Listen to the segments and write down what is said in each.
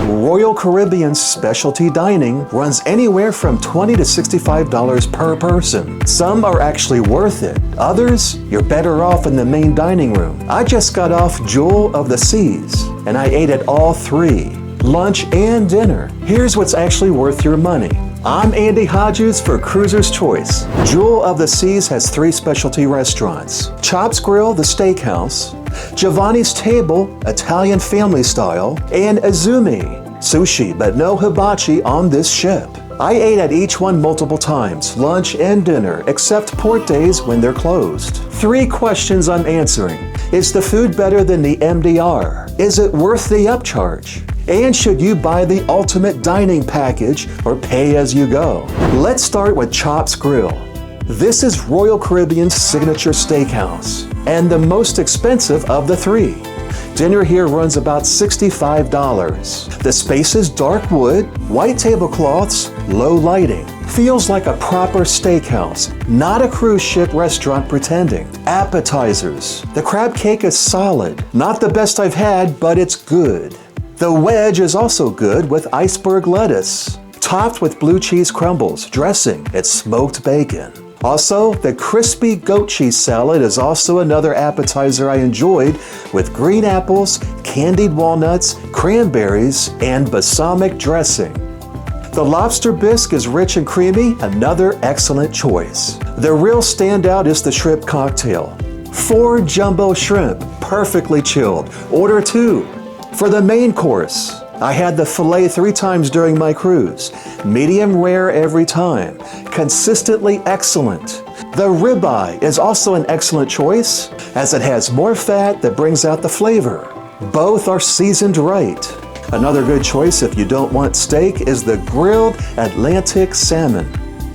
Royal Caribbean's specialty dining runs anywhere from $20 to $65 per person. Some are actually worth it. Others, you're better off in the main dining room. I just got off Jewel of the Seas, and I ate at all three, lunch and dinner. Here's what's actually worth your money. I'm Andy Hodges for Cruiser's Choice. Jewel of the Seas has three specialty restaurants: Chops Grille, the Steakhouse, Giovanni's Table, Italian family style, and Izumi, sushi but no hibachi on this ship. I ate at each one multiple times, lunch and dinner, except port days when they're closed. Three questions I'm answering. Is the food better than the MDR? Is it worth the upcharge? And should you buy the ultimate dining package or pay as you go? Let's start with Chops Grille. This is Royal Caribbean's signature steakhouse, and the most expensive of the three. Dinner here runs about $65. The space is dark wood, white tablecloths, low lighting. Feels like a proper steakhouse, not a cruise ship restaurant pretending. Appetizers. The crab cake is solid. Not the best I've had, but it's good. The wedge is also good with iceberg lettuce, topped with blue cheese crumbles, dressing, and smoked bacon. Also, the crispy goat cheese salad is also another appetizer I enjoyed, with green apples, candied walnuts, cranberries, and balsamic dressing. The lobster bisque is rich and creamy, another excellent choice. The real standout is the shrimp cocktail. 4 jumbo shrimp, perfectly chilled. Order 2. For the main course, I had the filet 3 times during my cruise. Medium rare every time. Consistently excellent. The ribeye is also an excellent choice, as it has more fat that brings out the flavor. Both are seasoned right. Another good choice if you don't want steak is the grilled Atlantic salmon,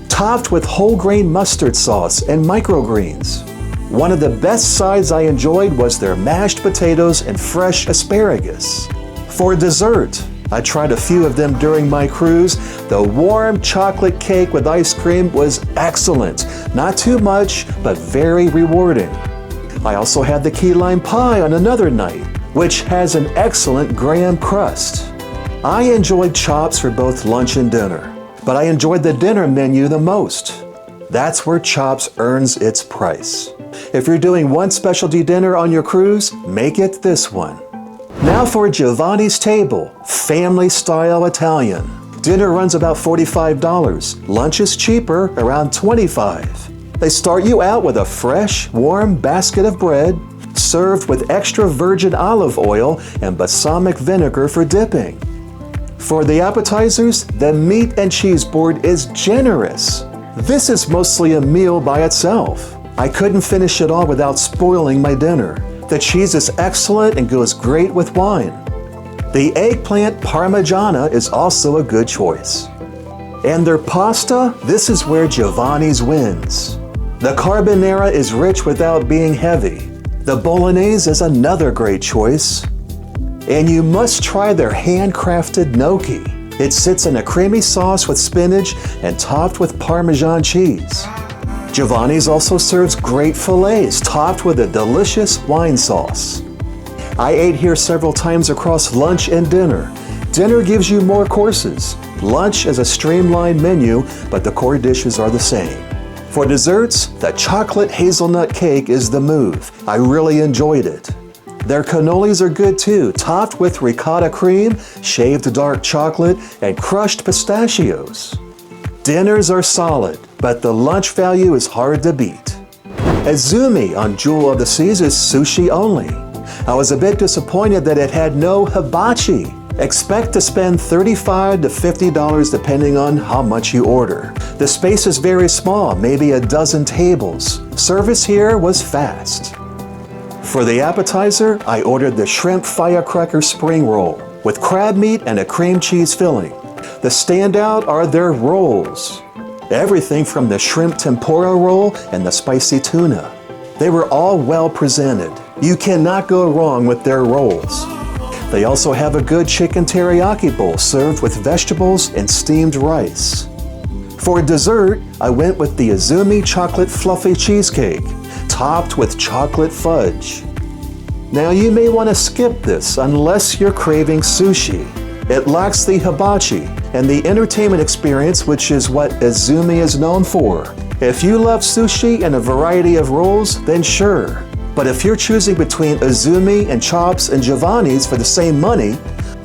topped with whole grain mustard sauce and microgreens. One of the best sides I enjoyed was their mashed potatoes and fresh asparagus. For dessert, I tried a few of them during my cruise. The warm chocolate cake with ice cream was excellent. Not too much, but very rewarding. I also had the key lime pie on another night, which has an excellent graham crust. I enjoyed Chops for both lunch and dinner, but I enjoyed the dinner menu the most. That's where Chops earns its price. If you're doing one specialty dinner on your cruise, make it this one. Now for Giovanni's Table, family-style Italian. Dinner runs about $45. Lunch is cheaper, around $25. They start you out with a fresh, warm basket of bread, served with extra virgin olive oil and balsamic vinegar for dipping. For the appetizers, the meat and cheese board is generous. This is mostly a meal by itself. I couldn't finish it all without spoiling my dinner. The cheese is excellent and goes great with wine. The eggplant parmigiana is also a good choice. And their pasta, this is where Giovanni's wins. The carbonara is rich without being heavy. The bolognese is another great choice. And you must try their handcrafted gnocchi. It sits in a creamy sauce with spinach and topped with Parmesan cheese. Giovanni's also serves great fillets topped with a delicious wine sauce. I ate here several times across lunch and dinner. Dinner gives you more courses. Lunch is a streamlined menu, but the core dishes are the same. For desserts, the chocolate hazelnut cake is the move. I really enjoyed it. Their cannolis are good too, topped with ricotta cream, shaved dark chocolate, and crushed pistachios. Dinners are solid, but the lunch value is hard to beat. Izumi on Jewel of the Seas is sushi only. I was a bit disappointed that it had no hibachi. Expect to spend $35 to $50 depending on how much you order. The space is very small, maybe a dozen tables. Service here was fast. For the appetizer, I ordered the shrimp firecracker spring roll with crab meat and a cream cheese filling. The standout are their rolls. Everything from the shrimp tempura roll and the spicy tuna. They were all well presented. You cannot go wrong with their rolls. They also have a good chicken teriyaki bowl served with vegetables and steamed rice. For dessert, I went with the Izumi chocolate fluffy cheesecake, topped with chocolate fudge. Now you may want to skip this unless you're craving sushi. It lacks the hibachi and the entertainment experience, which is what Izumi is known for. If you love sushi and a variety of rolls, then sure. But if you're choosing between Izumi and Chops and Giovanni's for the same money,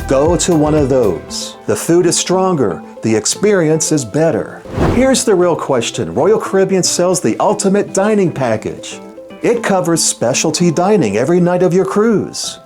go to one of those. The food is stronger, the experience is better. Here's the real question. Royal Caribbean sells the ultimate dining package. It covers specialty dining every night of your cruise.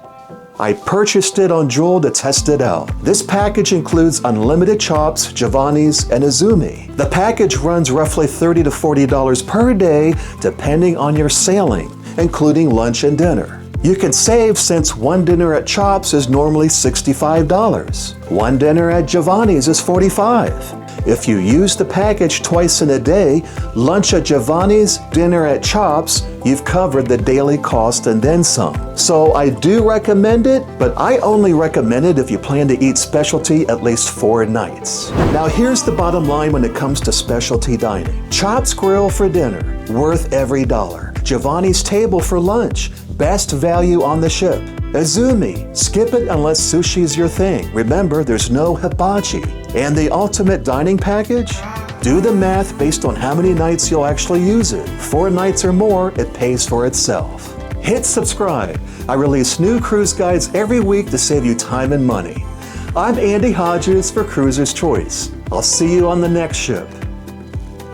I purchased it on Jewel to test it out. This package includes unlimited Chops, Giovanni's, and Izumi. The package runs roughly $30 to $40 per day depending on your sailing, including lunch and dinner. You can save since one dinner at Chops is normally $65. One dinner at Giovanni's is $45. If you use the package twice in a day, lunch at Giovanni's, dinner at Chops, you've covered the daily cost and then some. So I do recommend it, but I only recommend it if you plan to eat specialty at least 4 nights. Now here's the bottom line when it comes to specialty dining. Chops Grill for dinner, worth every dollar. Giovanni's Table for lunch, best value on the ship. Izumi, skip it unless sushi is your thing. Remember, there's no hibachi. And the ultimate dining package? Do the math based on how many nights you'll actually use it. 4 nights or more, it pays for itself. Hit subscribe. I release new cruise guides every week to save you time and money. I'm Andy Hodges for Cruiser's Choice. I'll see you on the next ship.